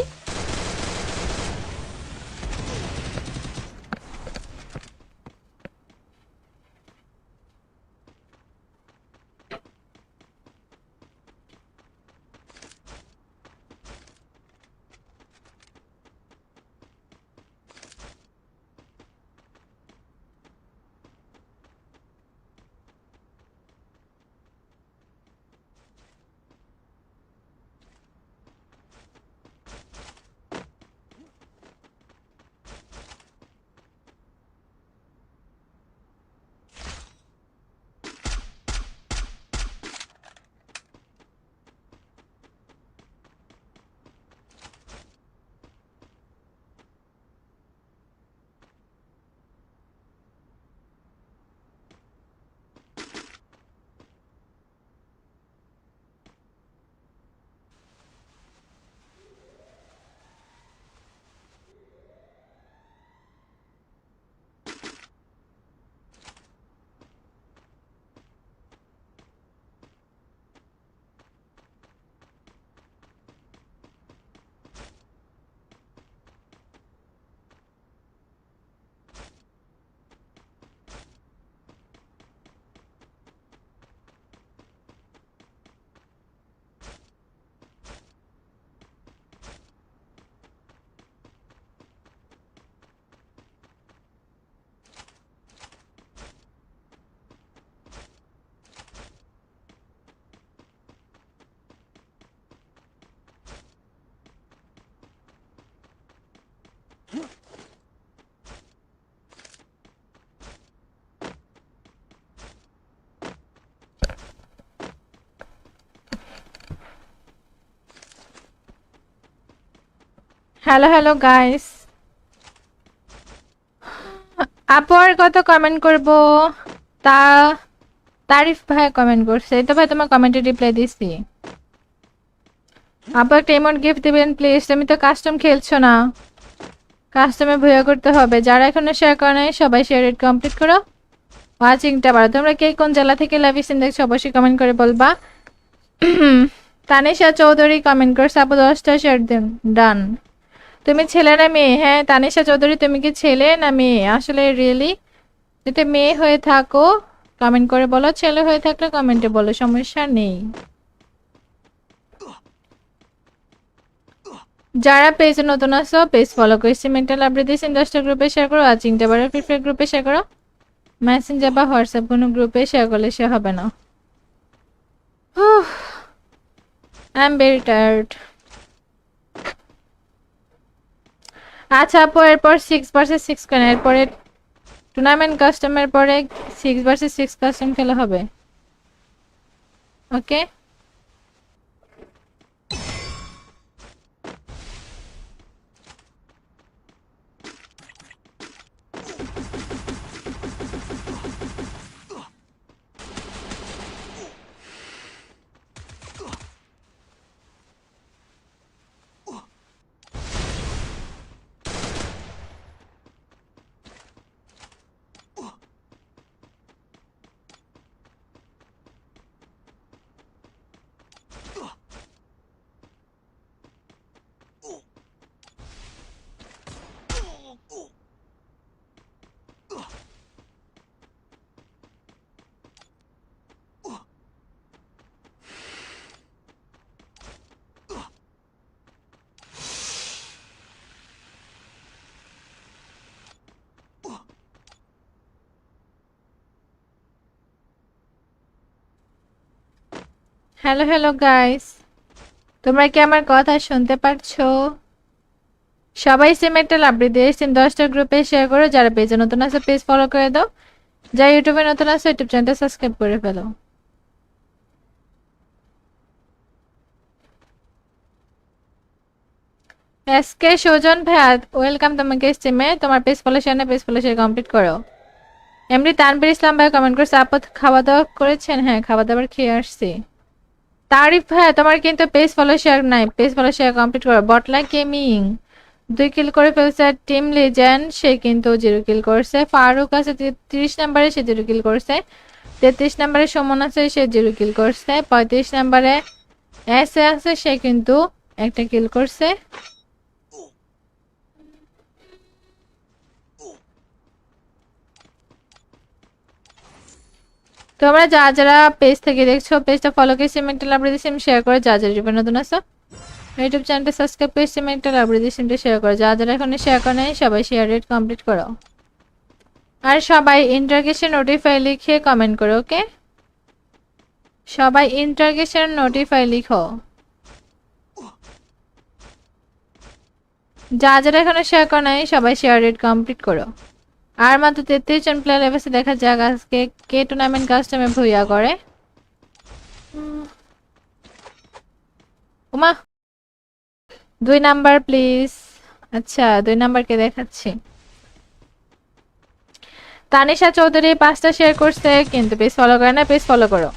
হ্যালো হ্যালো গাইস, আপু আর কত কমেন্ট করব? তা তারিফ ভাই কমেন্ট করছে, এই তো ভাই তোমার কমেন্টে রিপ্লাই দিছি। আপু একটা ইমোট গিফট দিবেন প্লিজ। তুমি তো কাস্টম খেলছো না, কাস্টমে ভুয়া করতে হবে। যারা এখনো শেয়ার করে নাই সবাই শেয়ার রেট কমপ্লিট করো, ওয়াচিংটা বাড়ো। তোমরা কে কোন জেলা থেকে লাইভ স্ট্রিম দেখছো অবশ্যই কমেন্ট করে বলবা। তানিশা চৌধুরী কমেন্ট করছে, আপু 10টা শেয়ার দেন। ডান। তুমি ছেলে না মেয়ে? হ্যাঁ তানিশা চৌধুরী, তুমি কি ছেলে না মেয়ে? আসলে রিয়েলি যদি মেয়ে হয়ে থাকো কমেন্ট করে বলো, ছেলে হয়ে থাকলে কমেন্টে বলো, সমস্যা নেই। যারা পেজে নতুন আসো পেজ ফলো করেছি, মেন্টাল আপডেট দিয়েছি 10টা গ্রুপে শেয়ার করো, আর চিন্তা বারো ফ্রি গ্রুপে শেয়ার করো। মেসেঞ্জার বা হোয়াটসঅ্যাপ কোনো গ্রুপে শেয়ার করলে সে হবে না। I am very tired. আচ্ছা আপু, এরপর 6 vs 6 কেন? এরপরে টুর্নামেন্ট কাস্টমের পরে 6 vs 6 কাস্টম খেলা হবে, ওকে? হ্যালো হ্যালো গাইস, তোমরা কি আমার কথা শুনতে পারছো? সবাই সেম একটা লাভলি দিয়ে সেম 10টা গ্রুপে শেয়ার করো। যারা পেজে নতুন আছে পেজ ফলো করে দাও, যারা ইউটিউবে নতুন আছে ইউটিউব চ্যানেলটা সাবস্ক্রাইব করে ফেলো। এসকে সুজন ভাইয়া ওয়েলকাম তোমাকে স্ট্রিমে। তোমার পেজ ফলো শেয়ার না পেজ ফলো শেয়ার কমপ্লিট করো। এমনি তানভীর ইসলাম ভাই কমেন্ট করছে, আপু খাওয়া দাওয়া করেছেন? হ্যাঁ খাওয়া দাওয়ার খেয়ে আসছি। তারিফ ভাই তোমার কিন্তু পেজ ফলো শেয়ার নাই, পেজ ফলো শেয়ার কমপ্লিট করো। বটলা গেমিং 2 কিল করে ফেলছে। টিম লিজেন্ড সে কিন্তু 0 কিল করছে। ফারুক আছে 30 নম্বরে, সে 0 কিল করছে। 33 নম্বরে সুমন আছে, সে 0 কিল করছে। 35 নম্বরে এসে আছে, সে কিন্তু একটা কিল করছে। তোমরা যা যারা পেজ থেকে দেখছো পেজটা ফলো করে সিমেন্টাল আপডেট সিম শেয়ার করে, যা যারা ইউটিউবে নতুন আসো ইউটিউব চ্যানেলটা সাবস্ক্রাইব করে সিমেন্টাল আপডেট সিমটা শেয়ার করো। যা যারা এখন শেয়ার করে নাই সবাই শেয়ার রেট কমপ্লিট করো। আর সবাই ইন্টারগেশন নোটিফাই লিখে কমেন্ট করো, ওকে? সবাই ইন্টারগেশন নোটিফাই লিখো। যা যারা এখানে শেয়ার করে নাই সবাই শেয়ার রেট কমপ্লিট করো। আর মাত্র 33 জন প্লেয়ার লেভেলে দেখা যাক আজকে কে টুর্নামেন্ট কাস্টমে ভুইয়া করে। Uma 2 number please. আচ্ছা 2 নাম্বারকে দেখাচ্ছি। তানিশা চৌধুরী 5টা শেয়ার করছে কিন্তু পেজ ফলো করে না, পেজ ফলো করো।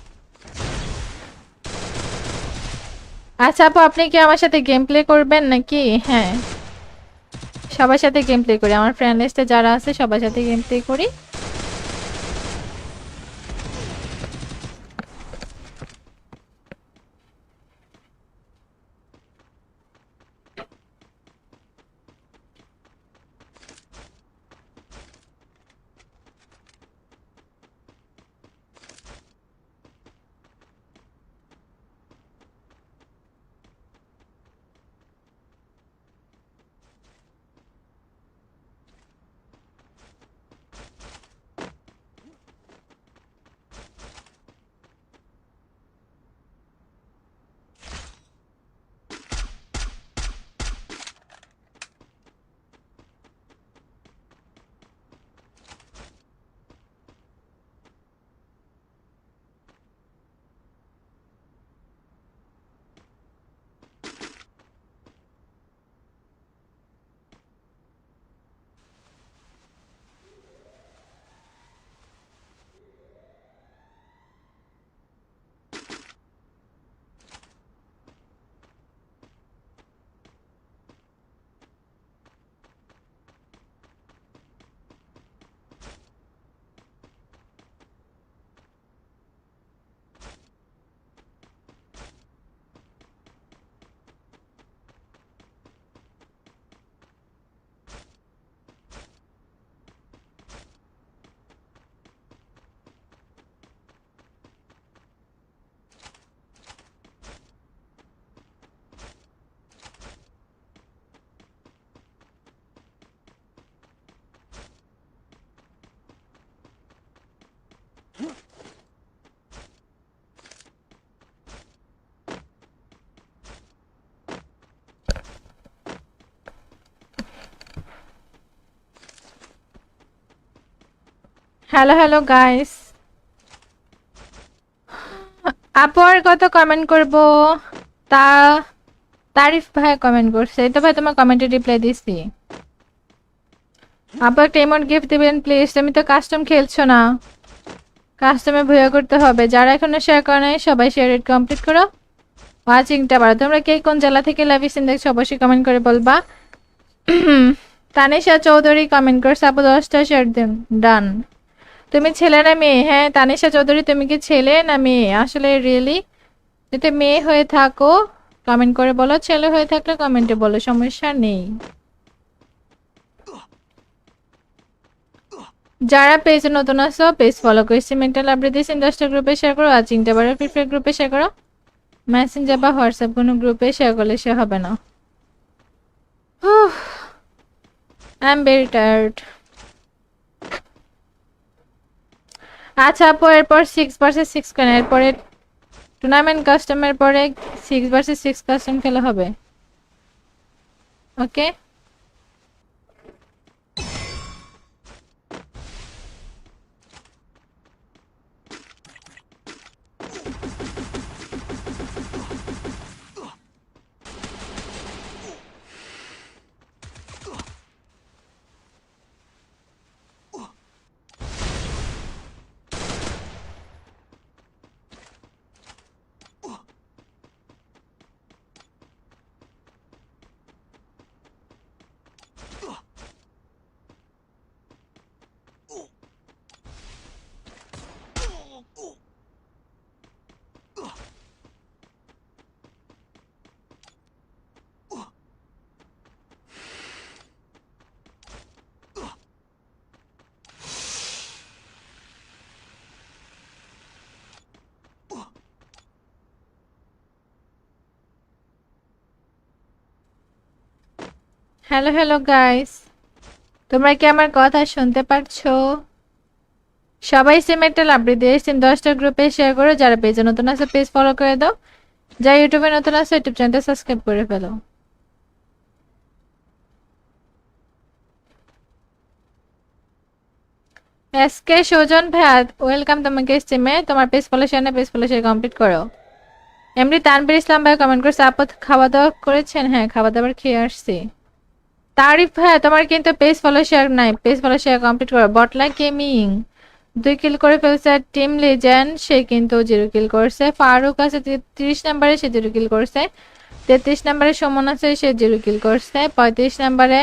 আচ্ছা আপু, আপনি কি আমার সাথে গেম প্লে করবেন নাকি? হ্যাঁ সবার সাথে গেম প্লে করি, আমার ফ্রেন্ড লিস্টে যারা আছে সবার সাথে গেম প্লে করি। হ্যালো হ্যালো গাইস, আপু আর কত কমেন্ট করব? তা তারিফ ভাই কমেন্ট করছে, এই তো ভাই তোমার কমেন্টে রিপ্লাই দিছি। আপু একটা ইমোট গিফট দিবেন প্লিজ, তুমি তো কাস্টম খেলছো না, কাস্টমে ভুয়া করতে হবে। যারা এখনো শেয়ার করে নাই সবাই শেয়ার রেট কমপ্লিট করো, ওয়াচিংটা বাড়ো। তোমরা কে কোন জেলা থেকে লাইভ স্ট্রিম দেখছো অবশ্যই কমেন্ট করে বলবা। তানিশা চৌধুরী কমেন্ট করছে, আপু 10টা শেয়ার দেন। ডান। তুমি ছেলে না মেয়ে? হ্যাঁ তানিশা চৌধুরী, তুমি কি ছেলে না মেয়ে? আসলে রিয়েলি যদি মেয়ে হয়ে থাকো কমেন্ট করে বলো, ছেলে হয়ে থাকলে কমেন্টে বলো, সমস্যা নেই। যারা পেজে নতুন আসো পেজ ফলো করেছি, মেন্টাল আপডেট দিয়েছি, 10টা গ্রুপে শেয়ার করো, আর চিন্তা বারো ফ্রি গ্রুপে শেয়ার করো। মেসেঞ্জার বা হোয়াটসঅ্যাপ কোনো গ্রুপে শেয়ার করলে সে হবে না। I am very tired. আচ্ছা আপু, এরপর 6 vs 6 কেন? এরপরে টুর্নামেন্ট কাস্টমের পরে 6 vs 6 কাস্টম খেলা হবে, ওকে? হ্যালো হ্যালো গাইস, তোমরা কি আমার কথা শুনতে পারছো? সবাই সেম একটা লাভলি দিয়ে 10টা গ্রুপে শেয়ার করো, যারা পেজে নতুন আছে পেজ ফলো করে দাও, যারা ইউটিউবে নতুন আছে ইউটিউব চ্যানেলটা সাবস্ক্রাইব করে ফেলো। এসকে সুজন ভাই ওয়েলকাম তোমাকে স্ট্রিমে। তোমার পেজ ফলো শেয়ার না, পেজ ফলো শেয়ার কমপ্লিট করো। এমনি তানভীর ইসলাম ভাই কমেন্ট করছে, আপদ খাওয়া দাওয়া করেছেন? হ্যাঁ খাওয়া দাওয়ার খেয়ে আসছি। তারিফ ভাই তোমার কিন্তু পেজ ফলো শেয়ার নাই, পেজ ফলো শেয়ার কমপ্লিট করো। বটলা গেমিং 2 কিল করে ফেলছে, টিম লিজেন্ড সে কিন্তু 0 কিল করছে। ফারুক আছে 30 নম্বরে, সে 0 কিল করছে। 33 নম্বরে সুমন আছে, সে 0 কিল করছে। 35 নম্বরে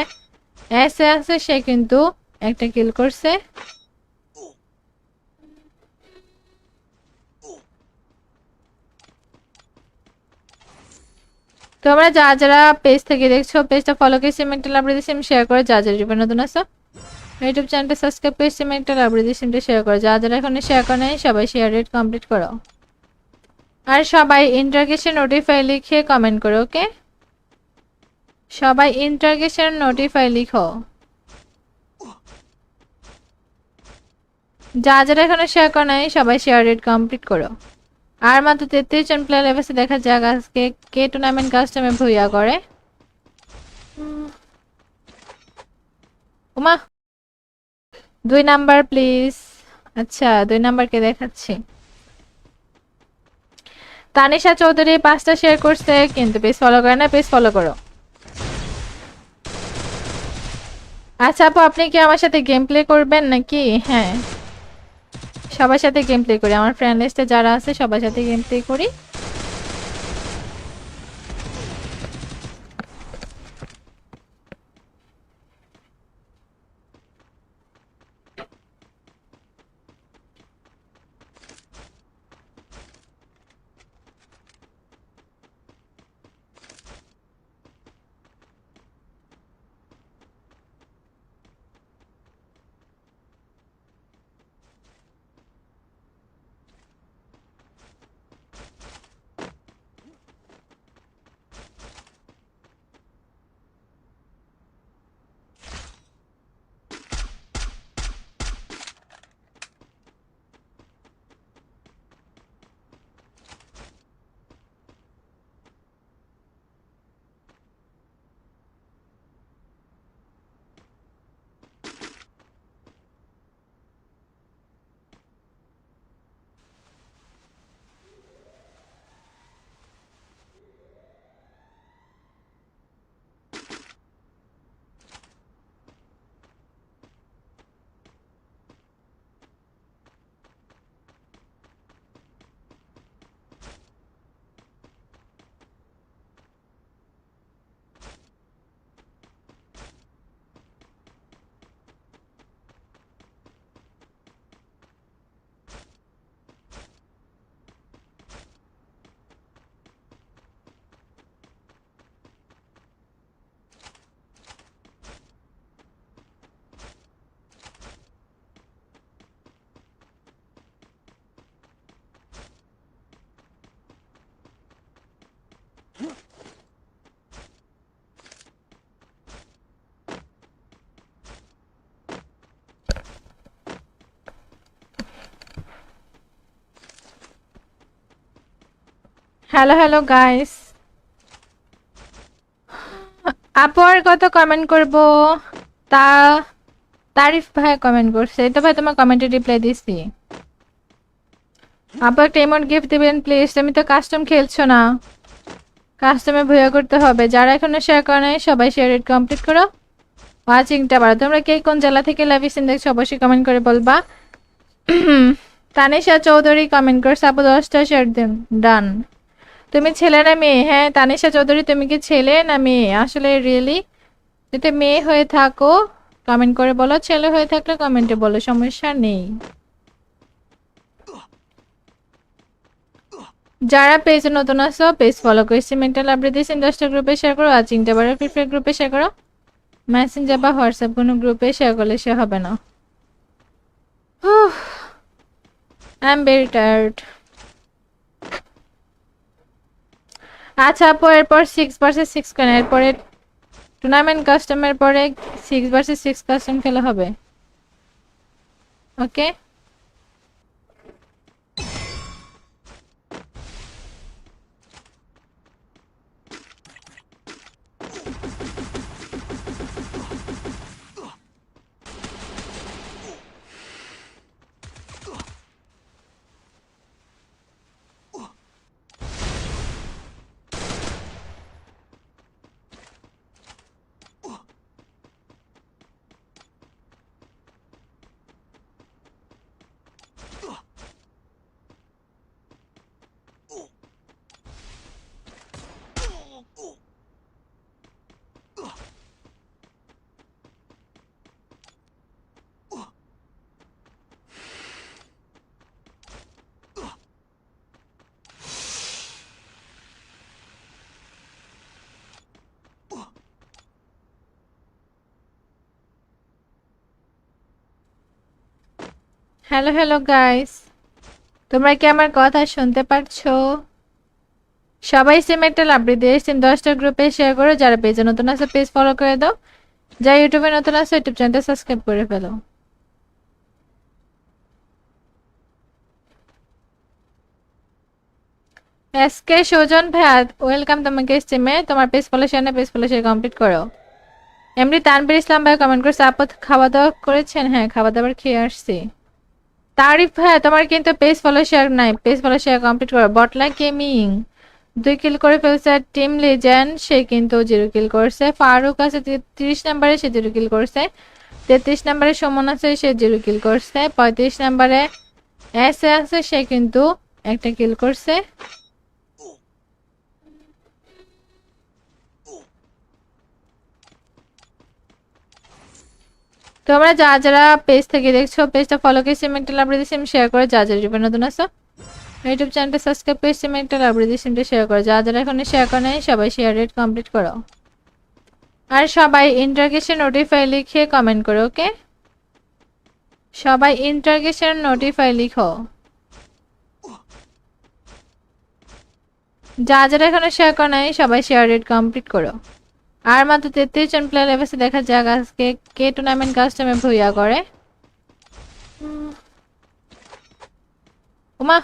এস আছে, সে কিন্তু একটা কিল করছে। তোমরা যা যারা পেজ থেকে দেখছো পেজটা ফলো করে সিমেন্টাল আপডেট সিম শেয়ার করে, যা যারা রিপোর্ট নতুন আসো ইউটিউব চ্যানেলটা সাবস্ক্রাইব করে সিমেন্টাল আপডেট সিমটা শেয়ার করো, যা যারা এখন শেয়ার করে নাই সবাই শেয়ার রেট কমপ্লিট করো। আর সবাই ইন্টারগেশন নোটিফাই লিখে কমেন্ট করো, ওকে? সবাই ইন্টারগেশন নোটিফাই লিখো, যা যারা এখানে শেয়ার করে নাই সবাই শেয়ার রেট কমপ্লিট করো। আর মাত্র 33 জন প্লেয়ার লেভেলে, দেখা যাক আজকে কে টুর্নামেন্ট কাস্টমে ভুইয়া করে। Uma 2 number please. আচ্ছা 2 নাম্বারকে দেখাচ্ছি। তানিশা চৌধুরী 5টা শেয়ার করছে কিন্তু পেজ ফলো করে না, পেজ ফলো করো। আচ্ছা আপু, আপনি কি আমার সাথে গেম প্লে করবেন নাকি? হ্যাঁ সবার সাথে গেম প্লে করি, আমার ফ্রেন্ড লিস্টে যারা আছে সবার সাথে গেম প্লে করি। হ্যালো হ্যালো গাইস, আপু আর কত কমেন্ট করব? তা তারিফ ভাই কমেন্ট করছে, এই তো ভাই তোমার কমেন্টে রিপ্লাই দিছি। আপু একটা ইমোট গিফট দিবেন প্লিজ। তুমি তো কাস্টম খেলছো না, কাস্টমে ভুয়া করতে হবে। যারা এখনো শেয়ার করে নাই সবাই শেয়ার রেট কমপ্লিট করো, ওয়াচিংটা বাড়ো। তোমরা কে কোন জেলা থেকে লাইভ স্ট্রিম দেখছো অবশ্যই কমেন্ট করে বলবা। তানিশা চৌধুরী কমেন্ট করছে, আপু 10টা শেয়ার দিন। ডান। তুমি ছেলে না মেয়ে? হ্যাঁ তানিশা চৌধুরী, তুমি কি ছেলে না মেয়ে? আসলে রিয়েলি যদি মেয়ে হয়ে থাকো কমেন্ট করে বলো, ছেলে হয়ে থাকলে কমেন্টে বলো, সমস্যা নেই। যারা পেজে নতুন আসো পেজ ফলো করেছি, মেন্টাল আপডেট দিয়েছি 10টা গ্রুপে শেয়ার করো, আর চিন্তা বারো ফ্রি গ্রুপে শেয়ার করো। মেসেঞ্জার বা হোয়াটসঅ্যাপ কোনো গ্রুপে শেয়ার করলে সে হবে না। I am very tired. আচ্ছা আপু, এরপর 6 vs 6 কেন? এরপরে টুর্নামেন্ট কাস্টমের পরে 6 vs 6 কাস্টম খেলা হবে, ওকে? হ্যালো হ্যালো গাইস, তোমরা কি আমার কথা শুনতে পারছো? সবাই সেম একটা লাভলি দিয়ে সেম 10টা গ্রুপে শেয়ার করো। যারা পেজে নতুন আছে পেজ ফলো করে দাও, যারা ইউটিউবে নতুন আছে ইউটিউব চ্যানেলটা সাবস্ক্রাইব করে ফেলো। এসকে সুজন ভাই ওয়েলকাম তোমাকে স্ট্রিমে। তোমার পেজ ফলো শেয়ার না, পেজ ফলো শেয়ার কমপ্লিট করো। এমনি তানভীর ইসলাম ভাই কমেন্ট করছে, আপদ খাওয়া দাওয়া করেছেন? হ্যাঁ খাওয়া দাওয়ার খেয়ে আসছি। তারিফ ভাই তোমার কিন্তু পেজ ফলো শেয়ার নাই, পেজ ফলো শেয়ার কমপ্লিট করো। বটলা গেমিং 2 কিল করে ফেলছে। টিম লিজেন্ড সে কিন্তু 0 কিল করছে। ফারুক আছে 30 নম্বরে, সে 0 কিল করছে। 33 নম্বরে সুমন আছে, সে 0 কিল করছে। 35 নম্বরে এস আছে, সে কিন্তু একটা কিল করছে। তোমরা যারা পেজ থেকে দেখছো পেজটা ফলো করে সিমেন্টাল আপডেট সিম শেয়ার করে, যারা ইউটিউবে নতুন আছো ইউটিউব চ্যানেলটা সাবস্ক্রাইব করে সিমেন্টাল আপডেট সিমটা শেয়ার করো। যারা এখনো শেয়ার করে নাই সবাই শেয়ার রেট কমপ্লিট করো, আর সবাই ইন্টারগেশন নোটিফাই লিখে কমেন্ট করো, ওকে? সবাই ইন্টারগেশন নোটিফাই লিখো। যারা এখনো শেয়ার করে নাই সবাই শেয়ার রেট কমপ্লিট করো। আর মাত্র 33 জন প্লেয়ার লেভেলে দেখা যাক আজকে কে টুর্নামেন্ট কাস্টমে ভুইয়া করে। উমা